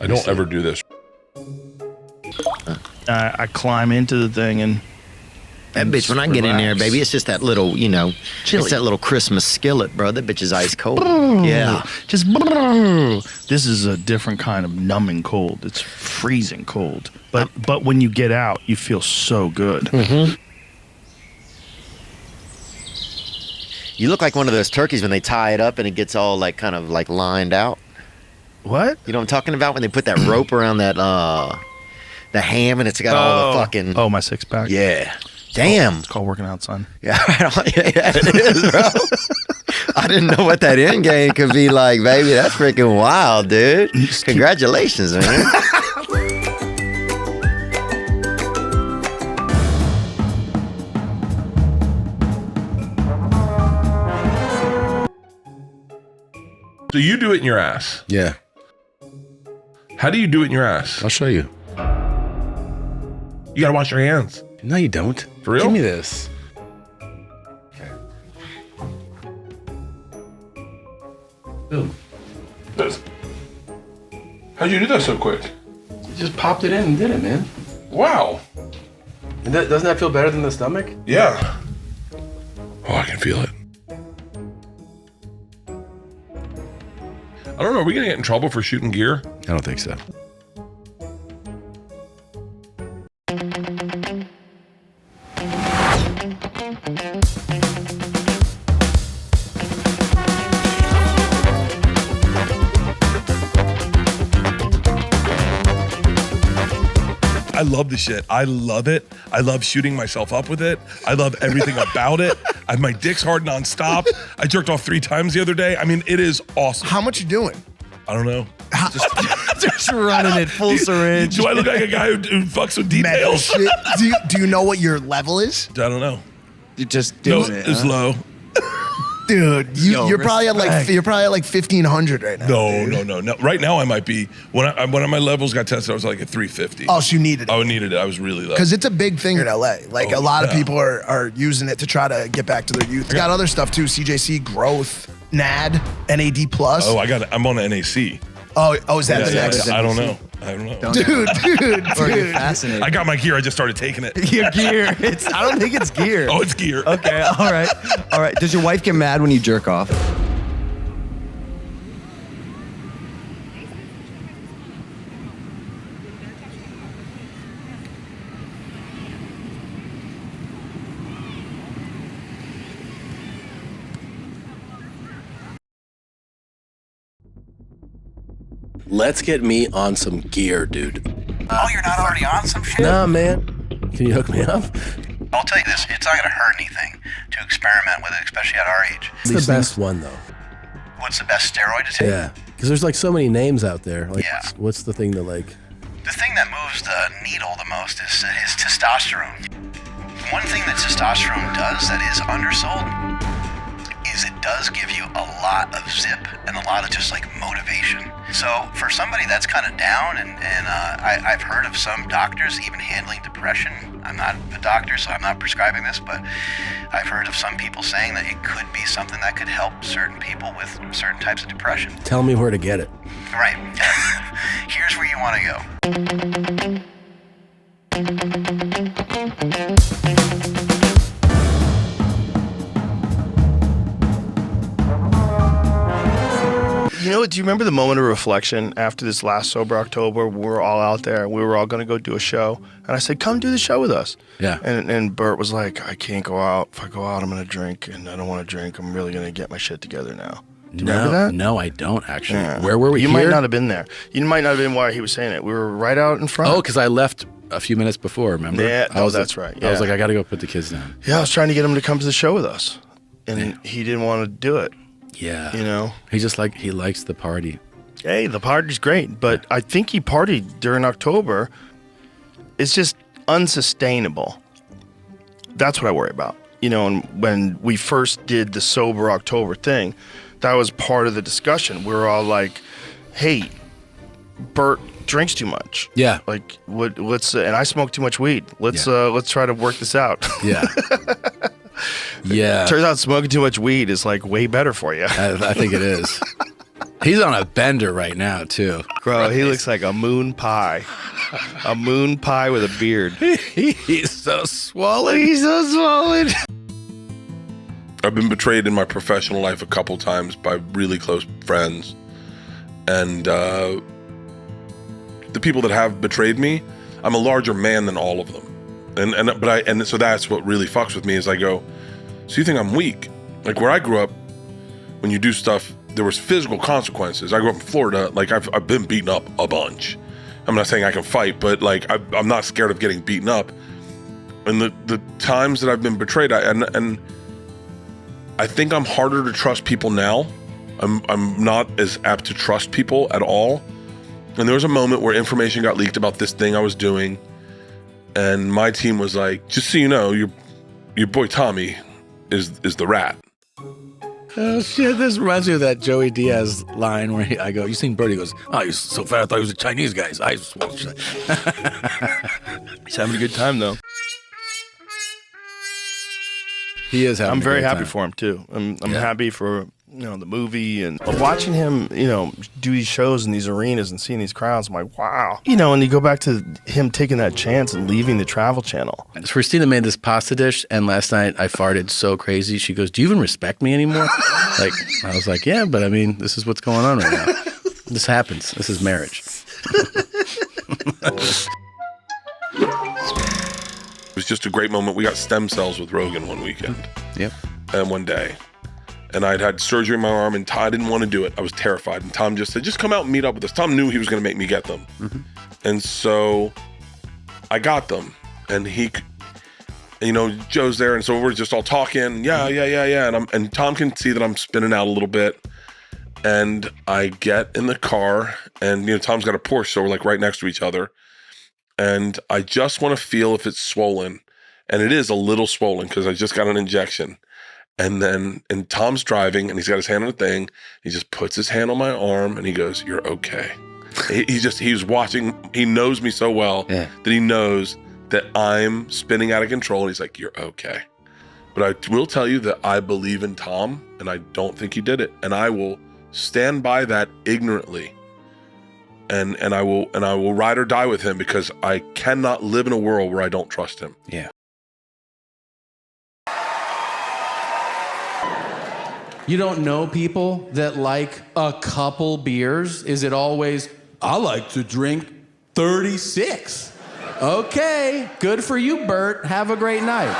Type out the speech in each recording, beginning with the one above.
I don't ever do this. I climb into the thing and that bitch, when I get in there, baby, it's just that little, you know, Chili. it's that little Christmas skillet, bro. That bitch is ice cold. Yeah. Just this is a different kind of numbing cold. It's freezing cold. But when you get out, you feel so good. Mm-hmm. You look like one of those turkeys when they tie it up and it gets all like kind of like lined out. What? You know what I'm talking about? When they put that rope around that the ham and it's got all the fucking my six pack. Yeah. Damn. It's called working out, son. Yeah, yeah, it is, bro. I didn't know what that end game could be like, baby. That's freaking wild, dude. Congratulations, man. So you do it in your ass. Yeah. How do you do it in your ass? I'll show you. You gotta wash your hands. No, you don't. For real? Give me this. Boom. How'd you do that so quick? You just popped it in and did it, man. Wow. And doesn't that feel better than the stomach? Yeah. Oh, I can feel it. I don't know. Are we gonna get in trouble for shooting gear? I don't think so. I love the shit. I love it. I love shooting myself up with it. I love everything about it. My dick's hard nonstop. I jerked off 3 times the other day. I mean, it is awesome. How much you doing? I don't know. Just running it full syringe. Do I look like a guy who fucks with Metal details? shit. Do you know what your level is? I don't know. You just No, doing it. it's low. Dude, you're probably at like 1,500 right now. No. Right now I might be. When my levels got tested, I was like at 350. Oh, so you needed it. I needed it. I was really low. Because it's a big thing in LA. Like a lot of yeah. people are using it to try to get back to their youth. It's got other stuff too, CJC, growth, NAD, NAD+. Oh, I'm on NAC. Oh, is that the next? I don't know. Dude. Fascinating. I got my gear. I just started taking it. Your gear. I don't think it's gear. Oh, it's gear. Okay, all right. Does your wife get mad when you jerk off? Let's get me on some gear, dude. Oh, you're not already on some shit? Nah, man. Can you hook me up? I'll tell you this, it's not gonna hurt anything to experiment with it, especially at our age. It's the best one, though. What's the best steroid to take? Yeah. Because there's like so many names out there. Like, Yeah. what's the thing that like... The thing that moves the needle the most is testosterone. One thing that testosterone does that is undersold is it does give you a lot of zip and a lot of just like motivation. So for somebody that's kind of down, and I've heard of some doctors even handling depression. I'm not a doctor, so I'm not prescribing this, but I've heard of some people saying that it could be something that could help certain people with certain types of depression. Tell me where to get it. Right. Here's where you want to go. You know, do you remember the moment of reflection after this last Sober October? We were all out there. We were all going to go do a show. And I said, come do the show with us. Yeah. And Bert was like, I can't go out. If I go out, I'm going to drink. And I don't want to drink. I'm really going to get my shit together now. Do you remember that? No, I don't actually. Yeah. Where were we? You Here? might not have been there. You might not have been while he was saying it. We were right out in front. Oh, because I left a few minutes before, remember? Yeah, I was that's right. I was Yeah. like, I got to go put the kids down. Yeah, I was trying to get him to come to the show with us. And he didn't want to do it. Yeah. You know? He likes the party. Hey, the party's great, but I think he partied during October. It's just unsustainable. That's what I worry about. You know, and when we first did the Sober October thing, that was part of the discussion. We were all like, hey, Bert drinks too much. Yeah. Like, let's and I smoke too much weed. Let's try to work this out. Yeah. Yeah. Turns out smoking too much weed is like way better for you. I think it is. He's on a bender right now, too. Bro, he looks like a moon pie. A moon pie with a beard. He's so swollen. He's so swollen. I've been betrayed in my professional life a couple times by really close friends. And the people that have betrayed me, I'm a larger man than all of them. And so that's what really fucks with me is I go, so you think I'm weak? Like where I grew up, when you do stuff, there was physical consequences. I grew up in Florida, like I've been beaten up a bunch. I'm not saying I can fight, but like I'm not scared of getting beaten up. And the times that I've been betrayed, and I think I'm harder to trust people now. I'm not as apt to trust people at all. And there was a moment where information got leaked about this thing I was doing, and my team was like, "Just so you know, your boy Tommy is the rat." Oh shit! This reminds me of that Joey Diaz line where I go, "You seen Bert?" He goes, "Oh, he's so fat. I thought he was a Chinese guy. His eyes were swollen." He's having a good time though. He is having. I'm a very good happy time. for him too. I'm happy for the movie and watching him do these shows in these arenas and seeing these crowds. I'm like, wow. And you go back to him taking that chance and leaving the Travel Channel. Christina made this pasta dish, and last night I farted so crazy. She goes, "Do you even respect me anymore?" Like I was like, "Yeah, but I mean, this is what's going on right now. This happens. This is marriage." It was just a great moment. We got stem cells with Rogan one weekend. Yep. And one day. And I'd had surgery in my arm, and Todd didn't want to do it. I was terrified. And Tom just said, "Just come out and meet up with us." Tom knew he was going to make me get them. Mm-hmm. And so I got them. And Joe's there. And so we're just all talking. Yeah. And Tom can see that I'm spinning out a little bit. And I get in the car, and, Tom's got a Porsche, so we're like right next to each other. And I just want to feel if it's swollen. And it is a little swollen because I just got an injection. And Tom's driving, and he's got his hand on the thing. He just puts his hand on my arm, and he goes, "You're okay." He's watching. He knows me so well that he knows that I'm spinning out of control. And he's like, "You're okay." But I will tell you that I believe in Tom, and I don't think he did it. And I will stand by that ignorantly. And I will ride or die with him because I cannot live in a world where I don't trust him. Yeah. You don't know people that like a couple beers? Is it always, "I like to drink 36. Okay, good for you, Bert. Have a great night.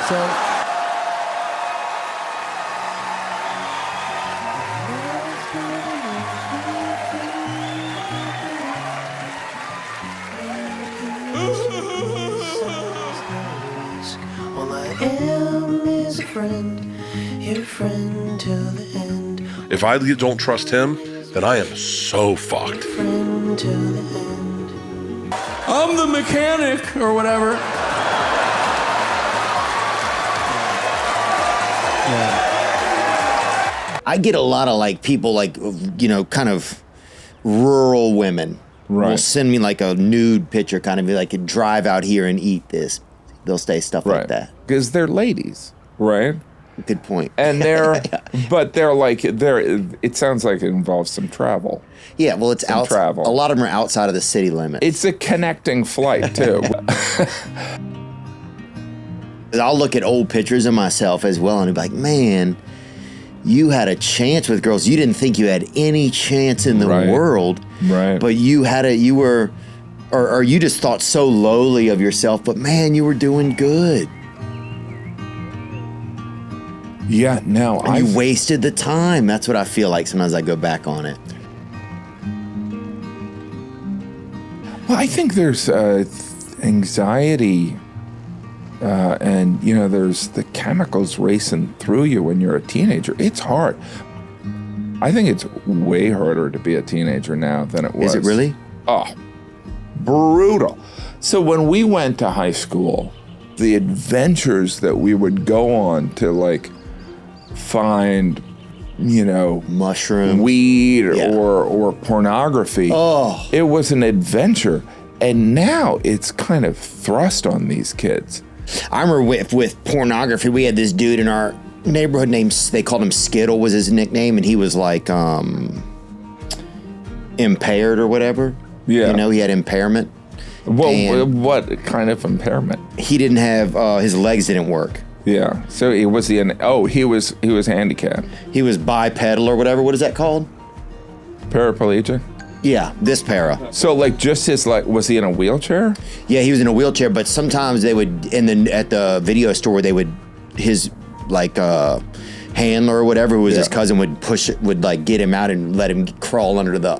All I am is a friend, your friend till the end. If I don't trust him, then I am so fucked. Friend till the end. I'm the mechanic or whatever. I get a lot of people kind of rural women will send me like a nude picture, kind of be like, "Drive out here and eat this." They'll say stuff like that. Because they're ladies, right? Good point. And but it sounds like it involves some travel. Yeah, well, it's out. Travel. A lot of them are outside of the city limits. It's a connecting flight, too. I'll look at old pictures of myself as well and be like, "Man, you had a chance with girls. You didn't think you had any chance in the world. Right. But you just thought so lowly of yourself, but man, you were doing good. Yeah, no. And you wasted the time." That's what I feel like sometimes I go back on it. Well, I think there's anxiety and, there's the chemicals racing through you when you're a teenager. It's hard. I think it's way harder to be a teenager now than it was. Is it really? Oh, brutal. So when we went to high school, the adventures that we would go on to find, mushroom, weed, or pornography. Oh, it was an adventure. And now it's kind of thrust on these kids. I remember with pornography, we had this dude in our neighborhood named, they called him Skittle was his nickname. And he was like, impaired or whatever. Yeah. You know, he had impairment. Well, And what kind of impairment? he didn't have, his legs didn't work. Yeah. So he was he was handicapped. He was bipedal or whatever. What is that called? Paraplegic. Yeah, this para. So like just his like, was he in a wheelchair? Yeah, he was in a wheelchair, but sometimes they would, at the video store, they would, his like handler or whatever, who was his cousin, would like get him out and let him crawl under the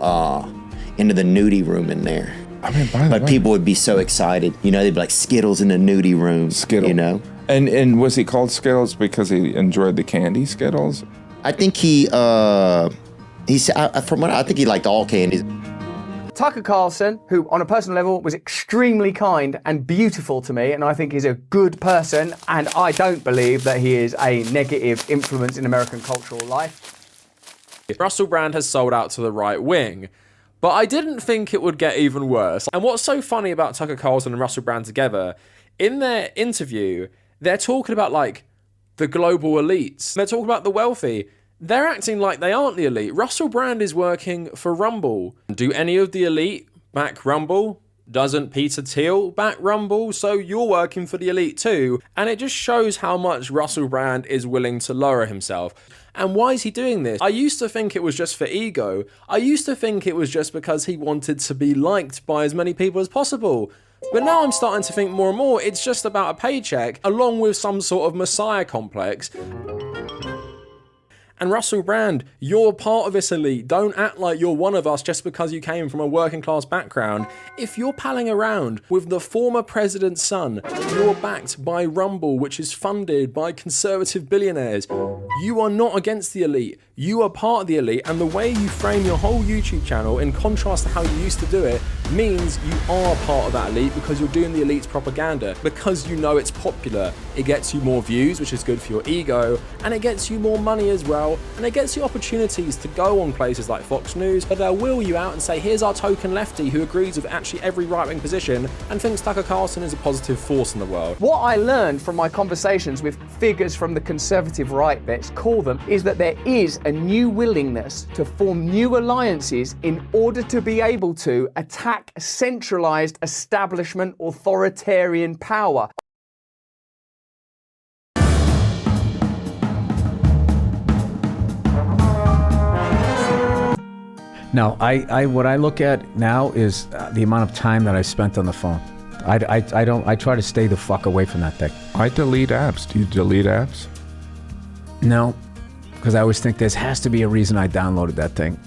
into the nudie room in there. I mean, by the way, people would be so excited. You know, they'd be like, Skittles in the nudie room. Skittles. You know? And was he called Skittles because he enjoyed the candy Skittles? I think he said, from what I think he liked all candies. Tucker Carlson, who on a personal level was extremely kind and beautiful to me, and I think is a good person, and I don't believe that he is a negative influence in American cultural life. Russell Brand has sold out to the right wing, but I didn't think it would get even worse. And what's so funny about Tucker Carlson and Russell Brand together, in their interview, they're talking about like the global elites. They're talking about the wealthy. They're acting like they aren't the elite. Russell Brand is working for Rumble. Do any of the elite back Rumble? Doesn't Peter Thiel back Rumble? So you're working for the elite too. And it just shows how much Russell Brand is willing to lower himself. And why is he doing this? I used to think it was just for ego. I used to think it was just because he wanted to be liked by as many people as possible. But now I'm starting to think more and more it's just about a paycheck along with some sort of messiah complex. And Russell Brand, you're part of this elite. Don't act like you're one of us just because you came from a working class background. If you're palling around with the former president's son, you're backed by Rumble, which is funded by conservative billionaires. You are not against the elite. You are part of the elite, and the way you frame your whole YouTube channel, in contrast to how you used to do it, means you are part of that elite because you're doing the elite's propaganda. Because you know it's popular, it gets you more views, which is good for your ego, and it gets you more money as well, and it gets you opportunities to go on places like Fox News, where they'll wheel you out and say, here's our token lefty who agrees with actually every right-wing position and thinks Tucker Carlson is a positive force in the world. What I learned from my conversations with figures from the conservative right, let's call them, is that there is a new willingness to form new alliances in order to be able to attack centralized establishment authoritarian power. No, what I look at now is the amount of time that I spent on the phone. I try to stay the fuck away from that thing. I delete apps. Do you delete apps? No, because I always think there has to be a reason I downloaded that thing.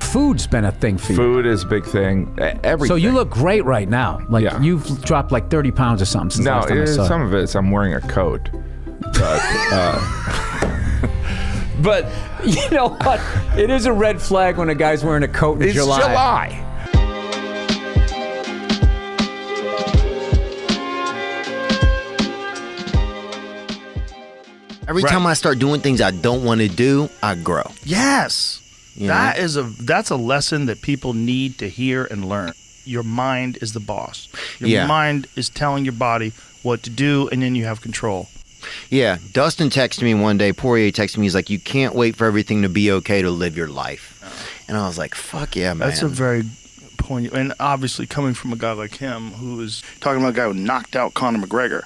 Food's been a thing for you. Food is a big thing. Everything. So you look great right now. Like you've dropped like 30 pounds or something since last time I saw some of it's I'm wearing a coat. But you know what? It is a red flag when a guy's wearing a coat in July. It's July. Every time I start doing things I don't want to do, I grow. Yes. You That's a lesson that people need to hear and learn. Your mind is the boss. Your mind is telling your body what to do, and then you have control. Yeah, Dustin texted me one day, Poirier texted me, he's like, you can't wait for everything to be okay to live your life. And I was like, fuck yeah, man. That's a very poignant, and obviously coming from a guy like him who is talking about a guy who knocked out Conor McGregor.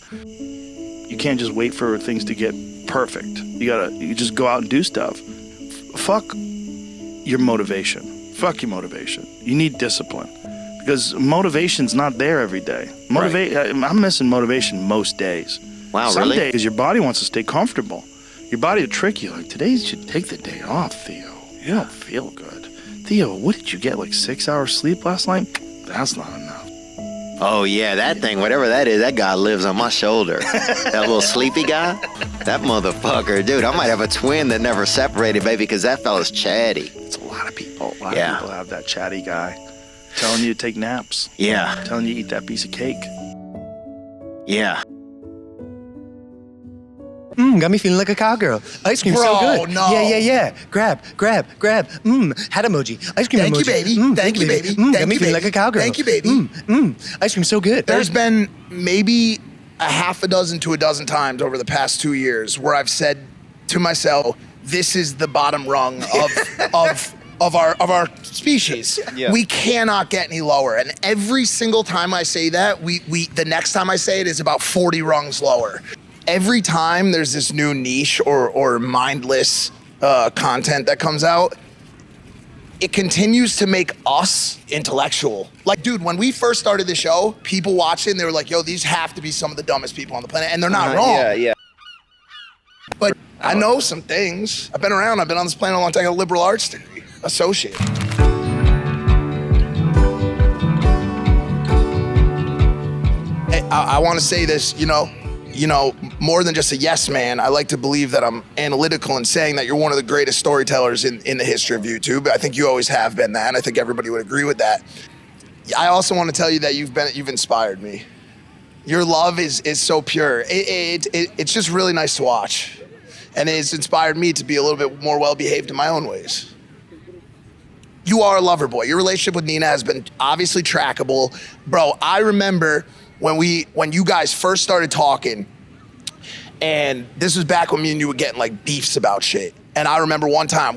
You can't just wait for things to get perfect. You just go out and do stuff. Fuck your motivation. Fuck your motivation. You need discipline. Because motivation's not there every day. I'm missing motivation most days. Wow, Some really? days, because your body wants to stay comfortable. Your body will trick you. Like, today you should take the day off, Theo. You don't feel good. Theo, what did you get, like 6 hours sleep last night? That's not enough. Oh, yeah, that thing, whatever that is, that guy lives on my shoulder. That little sleepy guy? That motherfucker. Dude, I might have a twin that never separated, baby, because that fella's chatty. It's a lot of people. A lot of people have that chatty guy. Telling you to take naps. Yeah. Telling you to eat that piece of cake. Yeah. Got me feeling like a cowgirl. Ice cream Bro, so good. no. Yeah. Grab. Hat emoji. Ice cream Thank emoji. you, baby. Thank you, baby. Got Thank me you, feeling baby. like a cowgirl. Thank you, baby. Ice cream so good. There's been maybe a half a dozen to a dozen times over the past 2 years where I've said to myself, this is the bottom rung of of our species. Yeah. We cannot get any lower. And every single time I say that, the next time I say it is about 40 rungs lower. Every time there's this new niche or mindless content that comes out, it continues to make us intellectual. Like, dude, when we first started the show, people watching, they were like, yo, these have to be some of the dumbest people on the planet. And they're not wrong. Yeah. But I know some things. I've been around. I've been on this planet a long time. I got a liberal arts degree, associate. I want to say this, you know, more than just a yes man, I like to believe that I'm analytical in saying that you're one of the greatest storytellers in the history of YouTube. I think you always have been that, and I think everybody would agree with that. I also want to tell you that you've inspired me. Your love is so pure. It's just really nice to watch. And it's inspired me to be a little bit more well-behaved in my own ways. You are a lover boy. Your relationship with Nina has been obviously trackable. Bro, I remember when you guys first started talking, and this was back when me and you were getting like beefs about shit. And I remember one time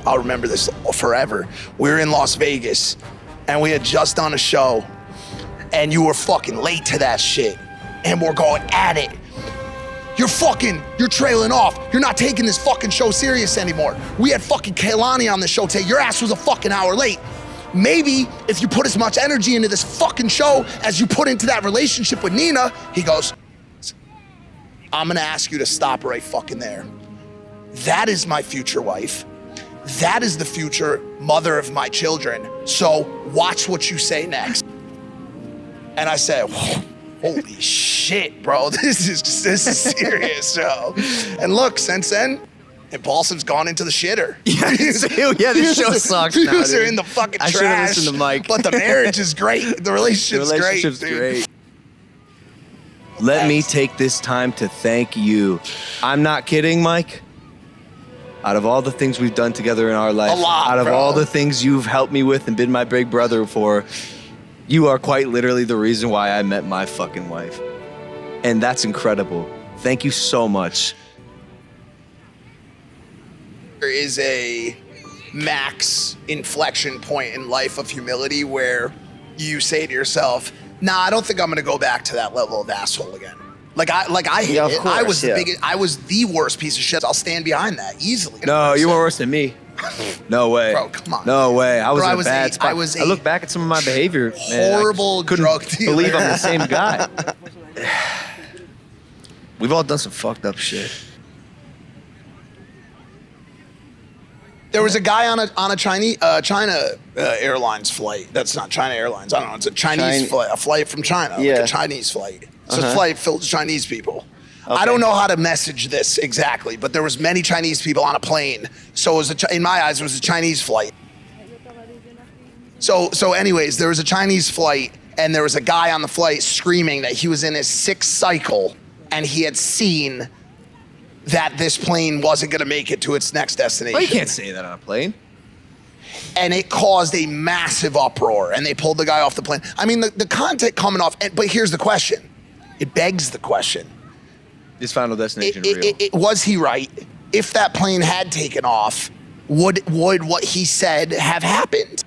I'll remember this forever. We were in Las Vegas and we had just done a show and you were fucking late to that shit. And we're going at it. You're trailing off. You're not taking this fucking show serious anymore. We had fucking Kaylani on the show today. Your ass was a fucking hour late. Maybe if you put as much energy into this fucking show as you put into that relationship with Nina, he goes, I'm gonna ask you to stop right fucking there. That is my future wife. That is the future mother of my children. So watch what you say next. And I said, holy shit, bro, this is serious, yo. And look, since then, Impulsive's gone into the shitter. This show sucks now, Views are dude. in the fucking I trash. should've listened to Mike. But the marriage is great. The relationship's great. Let me take this time to thank you. I'm not kidding, Mike. Out of all the things we've done together in our life, out of all the things you've helped me with and been my big brother for, you are quite literally the reason why I met my fucking wife. And that's incredible. Thank you so much. There is a max inflection point in life of humility where you say to yourself, nah, I don't think I'm gonna go back to that level of asshole again. Like I hit it. I was the biggest, I was the worst piece of shit. I'll stand behind that easily. No, you were worse than me. No way. Bro, come on. No way. I was in a bad spot. I look back at some of my behavior. Horrible drug dealer. Believe I'm the same guy. We've all done some fucked up shit. There was a guy on a China Airlines flight. That's not China Airlines. I don't know. It's a Chinese flight, a flight from China, like a Chinese flight. It's a flight filled with Chinese people. Okay. I don't know how to message this exactly, but there was many Chinese people on a plane. So it was in my eyes, it was a Chinese flight. So anyways, there was a Chinese flight, and there was a guy on the flight screaming that he was in his 6th cycle, and he had seen that this plane wasn't gonna make it to its next destination. Well, you can't say that on a plane. And it caused a massive uproar, and they pulled the guy off the plane. I mean, the content coming off, but here's the question. It begs the question. Is Final Destination real? Was he right? If that plane had taken off, would what he said have happened?